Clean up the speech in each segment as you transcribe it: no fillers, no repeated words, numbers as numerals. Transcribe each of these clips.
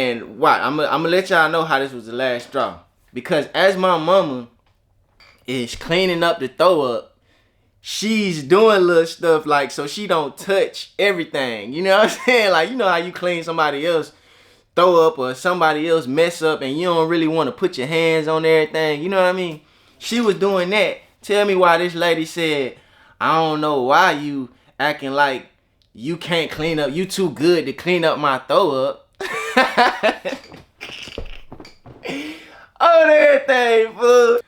And what? I'm gonna let y'all know how this was the last straw. Because as my mama is cleaning up the throw up, she's doing little stuff like so she don't touch everything. You know what I'm saying? Like, you know how you clean somebody else throw up or somebody else mess up and you don't really want to put your hands on everything. You know what I mean? She was doing that. Tell me why this lady said, I don't know why you acting like you can't clean up. You too good to clean up my throw up. On everything, fool.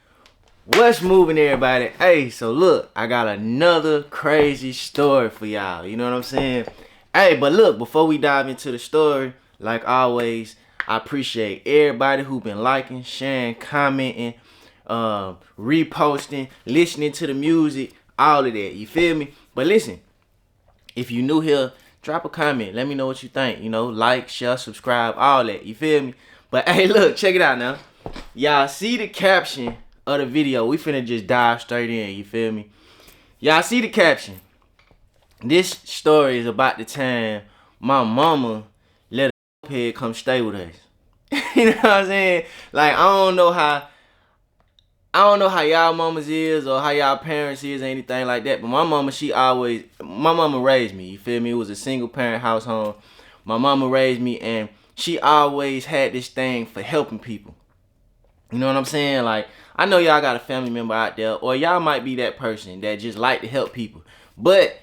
What's moving, everybody? Hey, so look, I got another crazy story for y'all. You know what I'm saying? Hey, but look, before we dive into the story, like always, I appreciate everybody who been liking, sharing, commenting, reposting, listening to the music, all of that. You feel me? But listen, if you new here, drop a comment. Let me know what you think. You know, like, share, subscribe, all that. You feel me? But hey, look, check it out now. Y'all see the caption of the video. We finna just dive straight in. You feel me? Y'all see the caption. This story is about the time my mama let a head come stay with us. You know what I'm saying? Like, I don't know how y'all mamas is or how y'all parents is or anything like that. But my mama, my mama raised me. You feel me? It was a single parent household. My mama raised me and she always had this thing for helping people. You know what I'm saying? Like, I know y'all got a family member out there, or y'all might be that person that just like to help people. But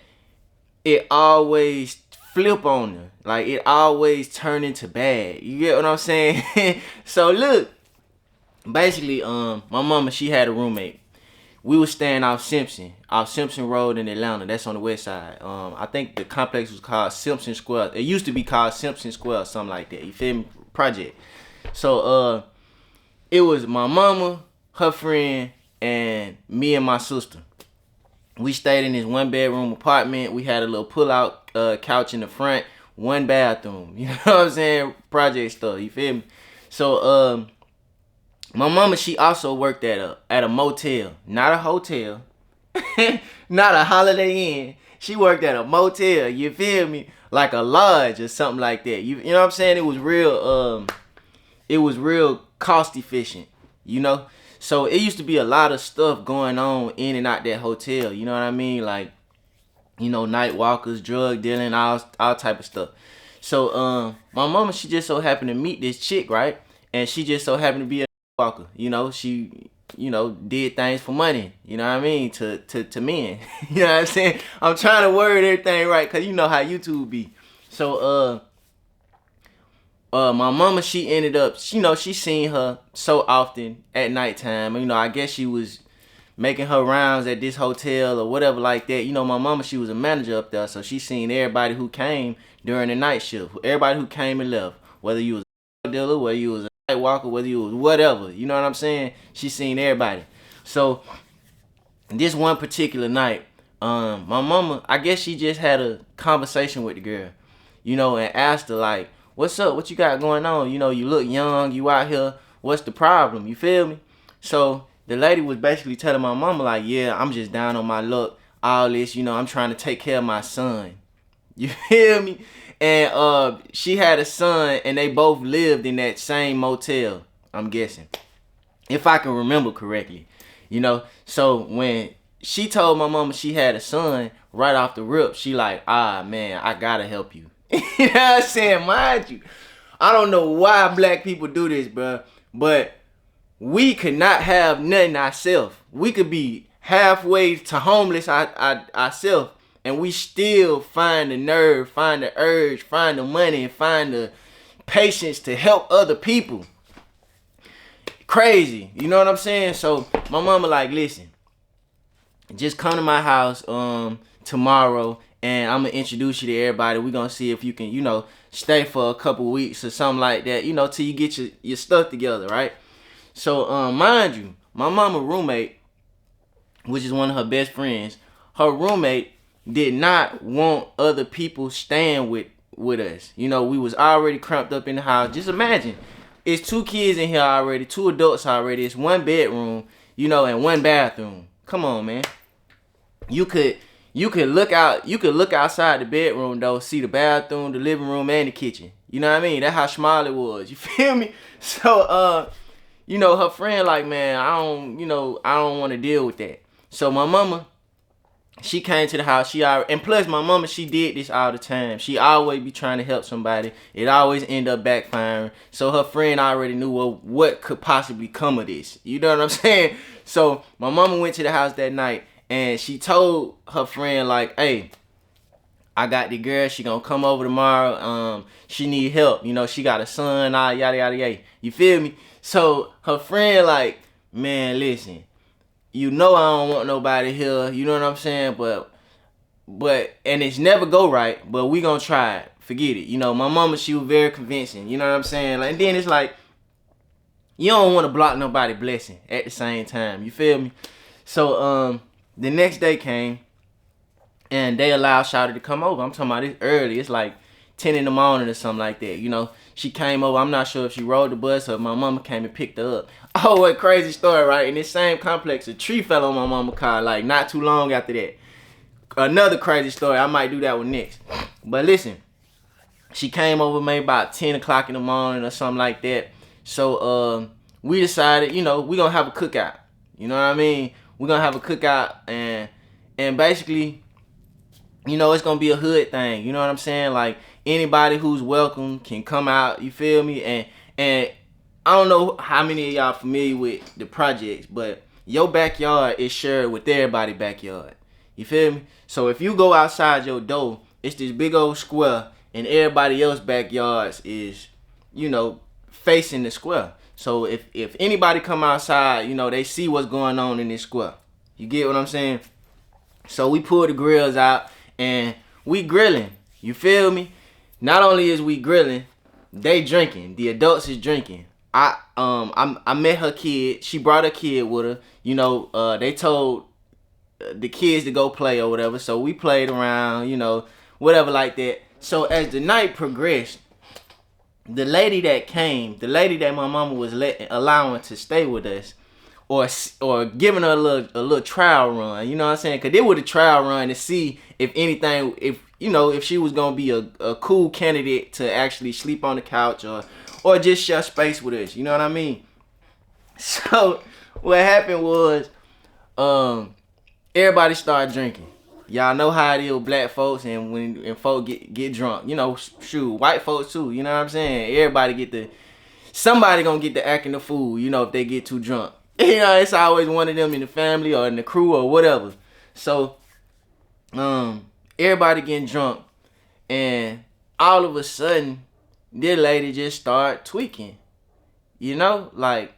it always flip on them. Like, it always turn into bad. You get what I'm saying? So, look. Basically, my mama, she had a roommate. We was staying off Simpson Road in Atlanta. That's on the west side. I think the complex was called Simpson Square. It used to be called Simpson Square, something like that. You feel me? Project. So, it was my mama, her friend, and me and my sister. We stayed in this 1-bedroom apartment. We had a little pull-out couch in the front, 1 bathroom. You know what I'm saying? Project stuff. You feel me? So, my mama, she also worked at a motel, not a hotel, not a Holiday Inn. She worked at a motel. You feel me? Like a lodge or something like that. You know what I'm saying? It was real cost efficient. You know, so it used to be a lot of stuff going on in and out that hotel. You know what I mean? Like, you know, night walkers, drug dealing, all type of stuff. So, my mama, she just so happened to meet this chick, right? And she just so happened to be a walker. You know, she, you know, did things for money. You know what I mean? To men. You know what I'm saying? I'm trying to word everything right, cause you know how YouTube be. So, my mama, she ended up, you know, she seen her so often at nighttime. You know, I guess she was making her rounds at this hotel or whatever like that. You know, my mama, she was a manager up there, so she seen everybody who came during the night shift. Everybody who came and left. Whether you was a dealer, whether you was a night walker, whether you was whatever. You know what I'm saying? She seen everybody. So, this one particular night, my mama, I guess she just had a conversation with the girl. You know, and asked her like, what's up? What you got going on? You know, you look young. You out here. What's the problem? You feel me? So the lady was basically telling my mama like, yeah, I'm just down on my luck. All this, you know, I'm trying to take care of my son. You feel me? And she had a son, and they both lived in that same motel. I'm guessing, if I can remember correctly. You know, so when she told my mama she had a son, right off the rip, she like, ah man, I gotta help you. You know what I'm saying? Mind you, I don't know why black people do this, bro, but we could not have nothing ourselves. We could be halfway to homeless ourselves, and we still find the nerve, find the urge, find the money, and find the patience to help other people. Crazy, you know what I'm saying? So my mama like, listen, just come to my house tomorrow, and I'm gonna introduce you to everybody. We're gonna see if you can, you know, stay for a couple weeks or something like that, you know, till you get your stuff together, right? So, mind you, my mama roommate, which is one of her best friends, her roommate did not want other people staying with us. You know, we was already cramped up in the house. Just imagine, it's 2 kids in here already, 2 adults already. It's 1 bedroom, you know, and 1 bathroom. Come on, man. You could you could look out. You could look outside the bedroom though, see the bathroom, the living room, and the kitchen. You know what I mean? That's how small it was. You feel me? So you know, her friend like, man, I don't want to deal with that. So my mama, she came to the house. And plus my mama, she did this all the time. She always be trying to help somebody. It always end up backfiring. So her friend already knew what could possibly come of this. You know what I'm saying? So my mama went to the house that night and she told her friend like, hey, I got the girl. She gonna come over tomorrow. She need help. You know, she got a son. Yada yada yada. You feel me? So her friend like, man, listen. You know I don't want nobody here. You know what I'm saying? But and it's never go right. But we gonna try it. Forget it. You know, my mama, she was very convincing. You know what I'm saying? Like, and then it's like, you don't want to block nobody blessing at the same time. You feel me? So the next day came. And they allowed Shawty to come over. I'm talking about it's early. It's like 10 in the morning or something like that. You know, she came over. I'm not sure if she rode the bus or if my mama came and picked her up. Oh, what crazy story, right? In this same complex, a tree fell on my mama's car like not too long after that. Another crazy story. I might do that one next. But listen, she came over maybe about 10 o'clock in the morning or something like that. So we decided, you know, we're going to have a cookout. You know what I mean? We're going to have a cookout and basically, you know, it's gonna be a hood thing. You know what I'm saying? Like, anybody who's welcome can come out. You feel me? And I don't know how many of y'all familiar with the projects, but your backyard is shared with everybody's backyard. You feel me? So if you go outside your door, it's this big old square, and everybody else's backyards is, you know, facing the square. So if anybody come outside, you know, they see what's going on in this square. You get what I'm saying? So we pull the grills out. And we grilling, you feel me? Not only is we grilling, they drinking. The adults is drinking. I met her kid. She brought her kid with her. You know, they told the kids to go play or whatever. So we played around, you know, whatever like that. So as the night progressed, the lady that my mama was allowing to stay with us, or giving her a little trial run, you know what I'm saying? Cause they were the trial run to see if anything, if she was gonna be a cool candidate to actually sleep on the couch or just share space with us, you know what I mean? So what happened was, everybody started drinking. Y'all know how it is with black folks, and when folks get drunk, you know, shoot, white folks too, you know what I'm saying? Everybody somebody gonna get the acting the fool, you know, if they get too drunk. You know, it's always one of them in the family or in the crew or whatever. So, everybody getting drunk, and all of a sudden, this lady just started tweaking. You know, like,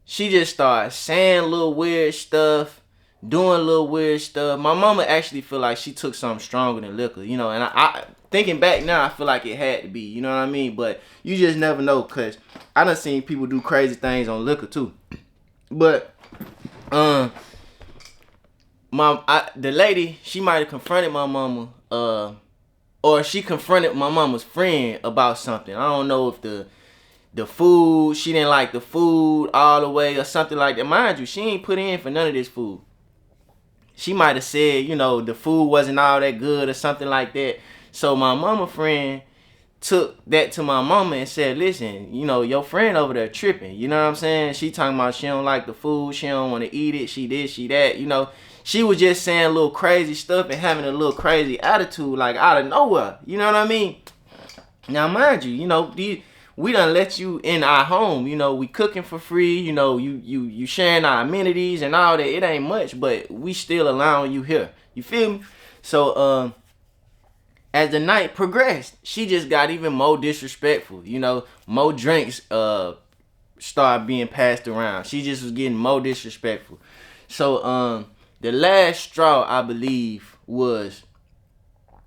she just started saying little weird stuff, doing little weird stuff. My mama actually feel like she took something stronger than liquor, you know, and I thinking back now, I feel like it had to be, you know what I mean? But you just never know, because I done seen people do crazy things on liquor too. But the lady, she might have confronted my mama, or she confronted my mama's friend about something. I don't know if the food, she didn't like the food all the way or something like that. Mind you, she ain't put in for none of this food. She might have said, you know, the food wasn't all that good or something like that. So my mama friend took that to my mama and said, listen, you know, your friend over there tripping. You know what I'm saying? She talking about she don't like the food. She don't want to eat it. She this, she that. You know, she was just saying a little crazy stuff and having a little crazy attitude, like out of nowhere. You know what I mean? Now, mind you, you know, we done let you in our home. You know, we cooking for free. You know, you sharing our amenities and all that. It ain't much, but we still allowing you here. You feel me? So, as the night progressed, she just got even more disrespectful. You know, more drinks started being passed around. She just was getting more disrespectful. So the last straw, I believe, was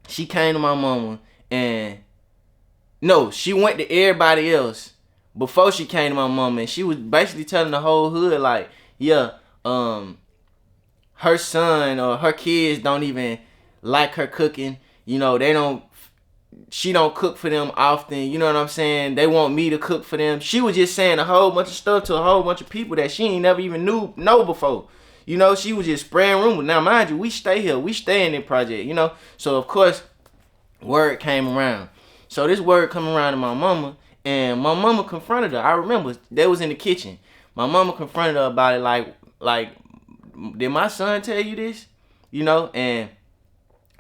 she came to my mama and no, she went to everybody else before she came to my mama, and she was basically telling the whole hood like, yeah, her son or her kids don't even like her cooking. You know, she don't cook for them often. You know what I'm saying? They want me to cook for them. She was just saying a whole bunch of stuff to a whole bunch of people that she ain't never even know before. You know, she was just spraying rumors. Now, mind you, we stay here. We stay in the project, you know. So, of course, word came around. So, this word come around to my mama, and my mama confronted her. I remember, they was in the kitchen. My mama confronted her about it like, did my son tell you this? You know, and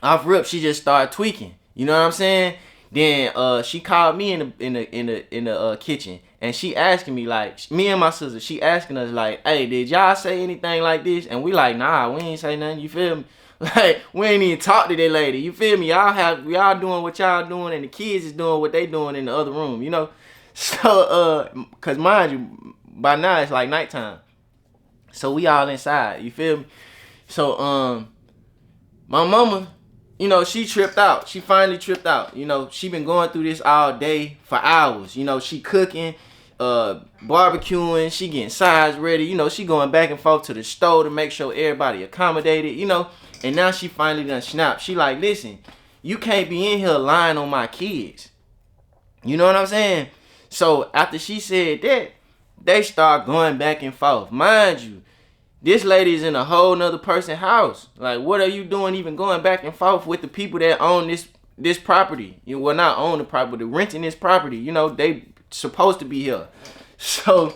off rip, she just started tweaking. You know what I'm saying? Then she called me in the kitchen, and she asking me, like, me and my sister, she asking us like, hey, did y'all say anything like this? And we like, nah, we ain't say nothing. You feel me? Like, we ain't even talk to that lady. You feel me? Y'all doing what y'all doing, and the kids is doing what they doing in the other room. You know? So cause mind you, by now it's like nighttime. So we all inside. You feel me? So my mama, you know, she tripped out. She finally tripped out. You know, she been going through this all day for hours. You know, she cooking, barbecuing, she getting sides ready. You know, she going back and forth to the store to make sure everybody accommodated, you know. And now she finally done snapped. She like, listen, you can't be in here lying on my kids. You know what I'm saying? So after she said that, they start going back and forth. Mind you, this lady's in a whole nother person's house. Like, what are you doing even going back and forth with the people that own this property? You know, well, not own the property, renting this property. You know, they supposed to be here. So,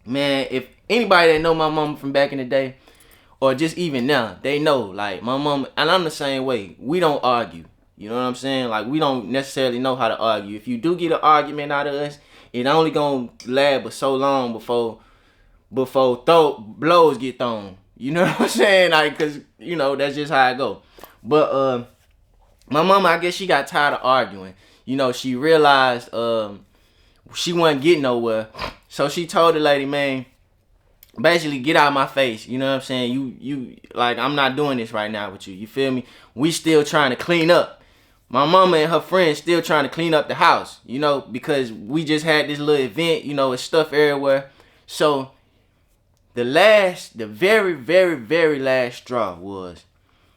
man, if anybody that know my mama from back in the day, or just even now, they know, like, my mama, and I'm the same way. We don't argue. You know what I'm saying? Like, we don't necessarily know how to argue. If you do get an argument out of us, it only gonna last but so long before blows get thrown. You know what I'm saying? Like, cause you know that's just how it go. But my mama, I guess she got tired of arguing. You know, she realized she wasn't getting nowhere, so she told the lady, man, basically get out of my face. You know what I'm saying? You like, I'm not doing this right now with you. You feel me? We still trying to clean up. My mama and her friends still trying to clean up the house. You know, because we just had this little event. You know, it's stuff everywhere. So the very, very, very last straw was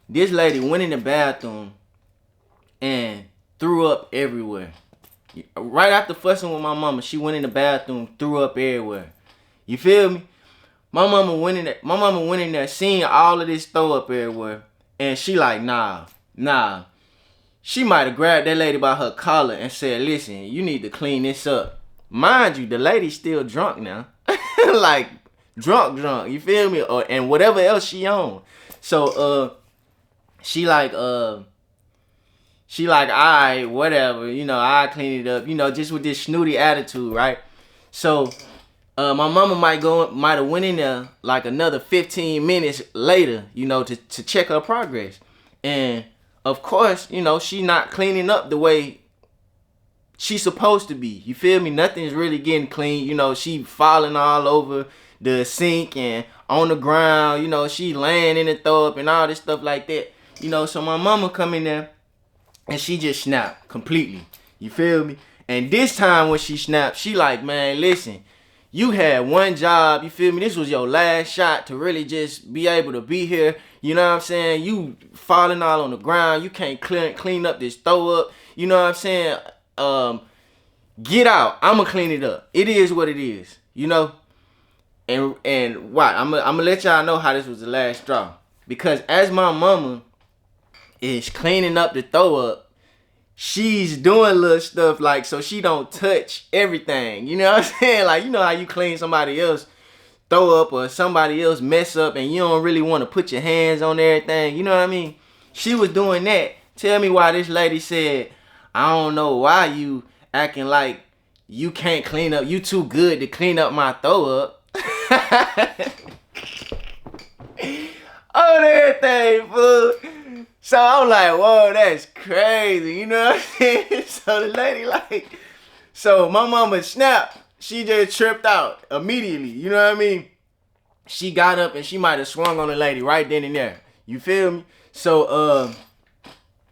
this lady went in the bathroom and threw up everywhere. Right after fussing with my mama, she went in the bathroom, threw up everywhere. You feel me? My mama went in there, seeing all of this throw up everywhere, and she like, nah. She might have grabbed that lady by her collar and said, listen, you need to clean this up. Mind you, the lady's still drunk now. Like, drunk, you feel me? And whatever else she on. So she like, alright, whatever, you know, I clean it up, you know, just with this snooty attitude, right? So my mama might have went in there like another 15 minutes later, you know, to check her progress. And of course, you know, she not cleaning up the way she's supposed to be. You feel me? Nothing's really getting clean. You know, she falling all over the sink and on the ground. You know, she laying in the throw up and all this stuff like that. You know, so my mama come in there and she just snapped completely. You feel me? And this time when she snapped, she like, man, listen, you had one job, you feel me? This was your last shot to really just be able to be here. You know what I'm saying? You falling all on the ground. You can't clean up this throw up. You know what I'm saying? Get out. I'ma clean it up. It is what it is. You know? And what? I'm gonna let y'all know how this was the last straw. Because as my mama is cleaning up the throw up, she's doing little stuff like so she don't touch everything. You know what I'm saying? Like, you know how you clean somebody else throw up or somebody else mess up and you don't really want to put your hands on everything. You know what I mean? She was doing that. Tell me why this lady said, I don't know why you acting like you can't clean up. You too good to clean up my throw up. On everything, fool. So I'm like, whoa, that's crazy. You know what I'm saying? So the lady like, so my mama snapped. She just tripped out immediately. You know what I mean? She got up and she might have swung on the lady right then and there. You feel me? So,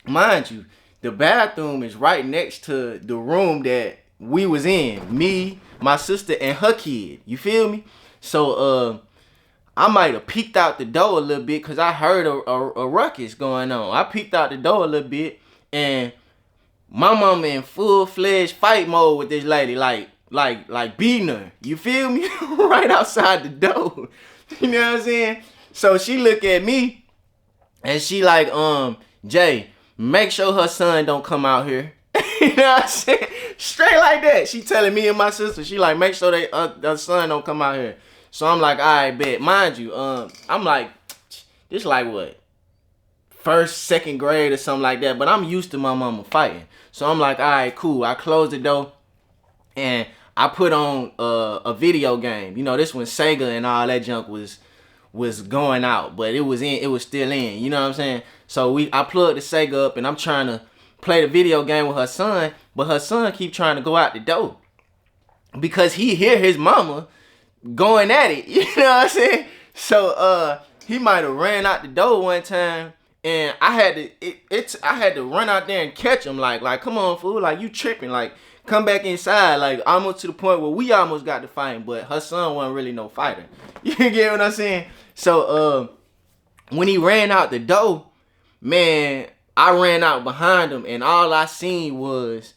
mind you, the bathroom is right next to the room that we was in. Me, my sister, and her kid. You feel me? So, I might have peeked out the door a little bit because I heard a ruckus going on. I peeked out the door a little bit and my mama in full-fledged fight mode with this lady, like beating her. You feel me? Right outside the door. You know what I'm saying? So she look at me and she like, Jay, make sure her son don't come out here. You know what I'm saying? Straight like that. She telling me and my sister, she like, make sure their son don't come out here. So I'm like, all right, bet. Mind you, I'm like, this like what? First, second grade or something like that. But I'm used to my mama fighting. So I'm like, all right, cool. I closed the door and I put on a video game. You know, this when Sega and all that junk was going out, but it was still in. You know what I'm saying? So I plugged the Sega up and I'm trying to play the video game with her son, but her son keep trying to go out the door because he hear his mama going at it. You know what I'm saying? So he might have ran out the door one time, and I had to run out there and catch him. Like come on, fool! Like you tripping? Like come back inside. Like almost to the point where we almost got to fighting, but her son wasn't really no fighter. You get what I'm saying? So when he ran out the door, man, I ran out behind him, and all I seen was,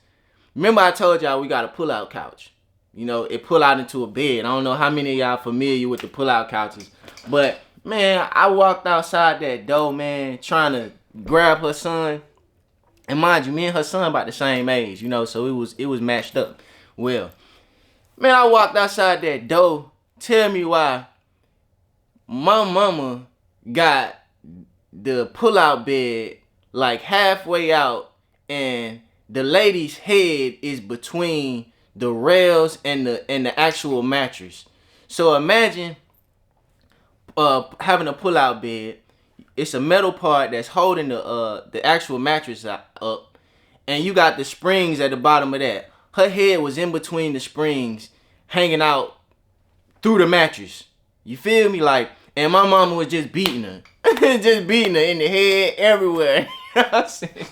remember I told y'all we got a pull-out couch. You know, it pull out into a bed. I don't know how many of y'all familiar with the pull-out couches, but man, I walked outside that door, man, trying to grab her son. And mind you, me and her son about the same age, you know, so it was matched up well. Man, I walked outside that door. Tell me why my mama got the pull-out bed like halfway out, and the lady's head is between the rails and the actual mattress. So imagine having a pull-out bed. It's a metal part that's holding the actual mattress up, and you got the springs at the bottom of that. Her head was in between the springs, hanging out through the mattress. You feel me? Like, and my mama was just beating her. Just beating her in the head, everywhere. You know what I'm saying?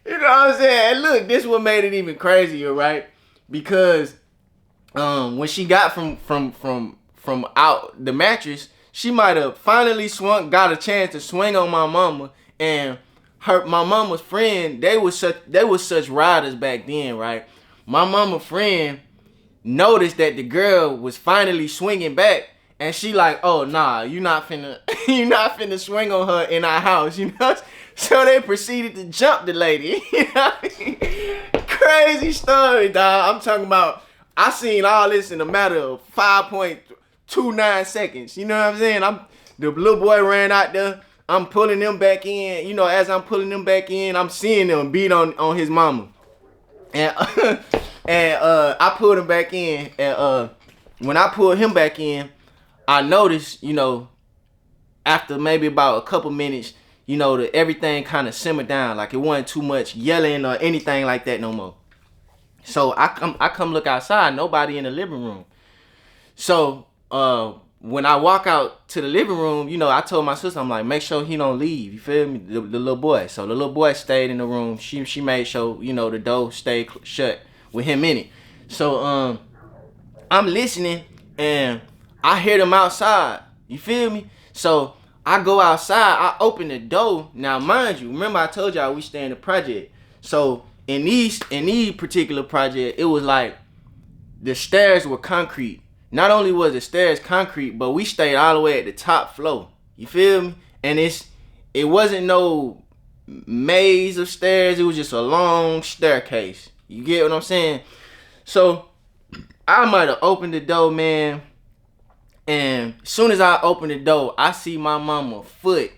You know what I'm saying? And look, this what made it even crazier, right? Because when she got from out the mattress, she might have finally got a chance to swing on my mama, and my mama's friend, they was such riders back then, right? My mama friend noticed that the girl was finally swinging back, and she like, oh nah, you not finna swing on her in our house, you know? So they proceeded to jump the lady. You know what I mean? Crazy story, dog. I'm talking about, I seen all this in a matter of 5.29 seconds. You know what I'm saying? The little boy ran out there. I'm pulling them back in. You know, as I'm pulling them back in, I'm seeing them beat on his mama. And I pulled him back in. And when I pulled him back in, I noticed, you know, after maybe about a couple minutes, you know, everything kind of simmered down. Like it wasn't too much yelling or anything like that no more. So I come look outside, nobody in the living room. So when I walk out to the living room, you know, I told my sister, I'm like, make sure he don't leave. You feel me? The little boy. So the little boy stayed in the room. She made sure, you know, the door stayed shut with him in it. So I'm listening and I hear them outside. You feel me? So I go outside, I open the door. Now, mind you, remember I told y'all we stay in the project. So in these particular project, it was like the stairs were concrete. Not only was the stairs concrete, but we stayed all the way at the top floor. You feel me? And it wasn't no maze of stairs. It was just a long staircase. You get what I'm saying? So I might have opened the door, man. And as soon as I open the door, I see my mama foot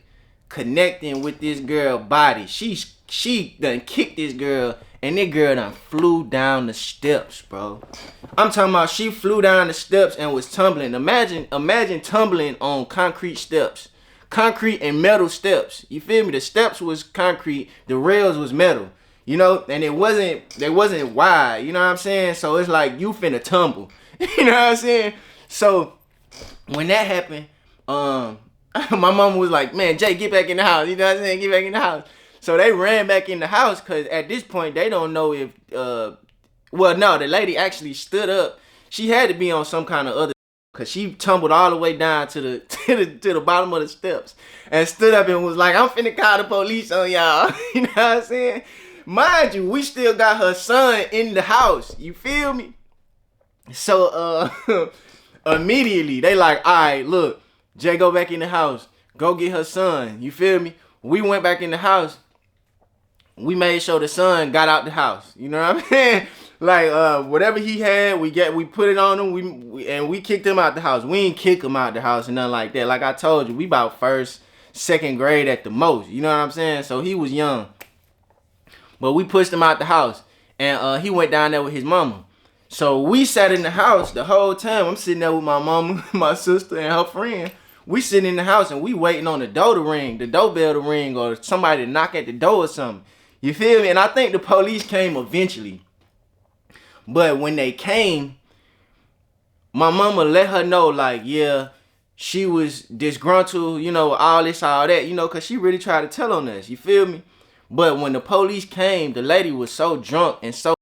connecting with this girl body. She done kicked this girl, and this girl done flew down the steps, bro. I'm talking about she flew down the steps and was tumbling. Imagine tumbling on concrete steps. Concrete and metal steps. You feel me? The steps was concrete, the rails was metal. You know, and they wasn't wide, you know what I'm saying? So it's like you finna tumble. You know what I'm saying? So when that happened, my mama was like, man, Jay, get back in the house. You know what I'm saying? Get back in the house. So they ran back in the house because at this point, they don't know if, well, no, the lady actually stood up. She had to be on some kind of other, because she tumbled all the way down to the bottom of the steps and stood up and was like, I'm finna call the police on y'all. You know what I'm saying? Mind you, we still got her son in the house. You feel me? So, immediately they like, all right, look, Jay go back in the house. Go get her son. You feel me? We went back in the house. We made sure the son got out the house. You know what I'm saying? Like whatever he had, we put it on him. We kicked him out the house. We ain't kick him out the house and nothing like that. Like I told you, we about first, second grade at the most. You know what I'm saying? So he was young. But we pushed him out the house. And he went down there with his mama. So we sat in the house the whole time. I'm sitting there with my mama, my sister, and her friend. We sitting in the house and we waiting on the door to ring, the doorbell to ring, or somebody to knock at the door or something. You feel me? And I think the police came eventually. But when they came, my mama let her know, like, yeah, she was disgruntled, you know, all this, all that, you know, because she really tried to tell on us. You feel me? But when the police came, the lady was so drunk and so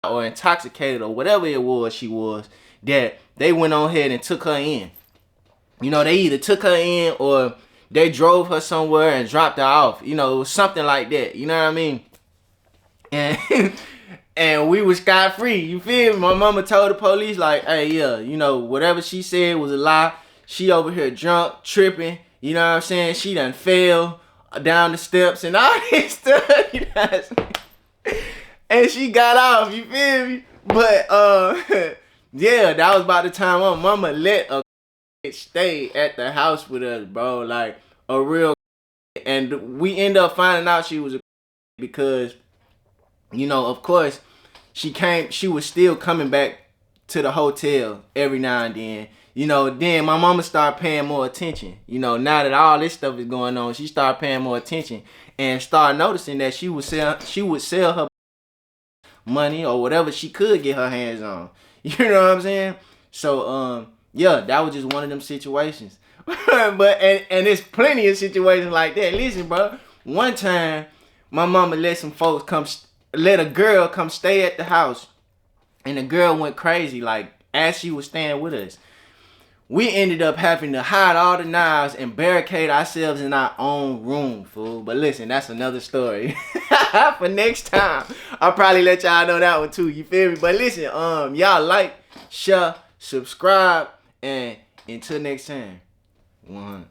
or intoxicated or whatever it was she was, that they went on ahead and took her in. You know, they either took her in or they drove her somewhere and dropped her off. You know, it was something like that. You know what I mean? And and we was scot-free. You feel me? My mama told the police, like, hey, yeah, you know, whatever she said was a lie. She over here drunk, tripping. You know what I'm saying? She done fell down the steps and all this stuff. You know what I'm saying? And she got off. You feel me? But, yeah, that was about the time my mama let a stay at the house with us, bro. Like, a real. And we end up finding out she was a because, you know, of course, she was still coming back to the hotel every now and then. You know, then my mama started paying more attention. You know, now that all this stuff is going on, she started paying more attention and started noticing that she would sell her money or whatever she could get her hands on. You know what I'm saying? So, yeah, that was just one of them situations. But and there's plenty of situations like that. Listen, bro. One time, my mama let a girl come stay at the house, and the girl went crazy. Like as she was staying with us, we ended up having to hide all the knives and barricade ourselves in our own room, fool. But listen, that's another story for next time. I'll probably let y'all know that one too. You feel me? But listen, y'all like, share, subscribe, and until next time, 100.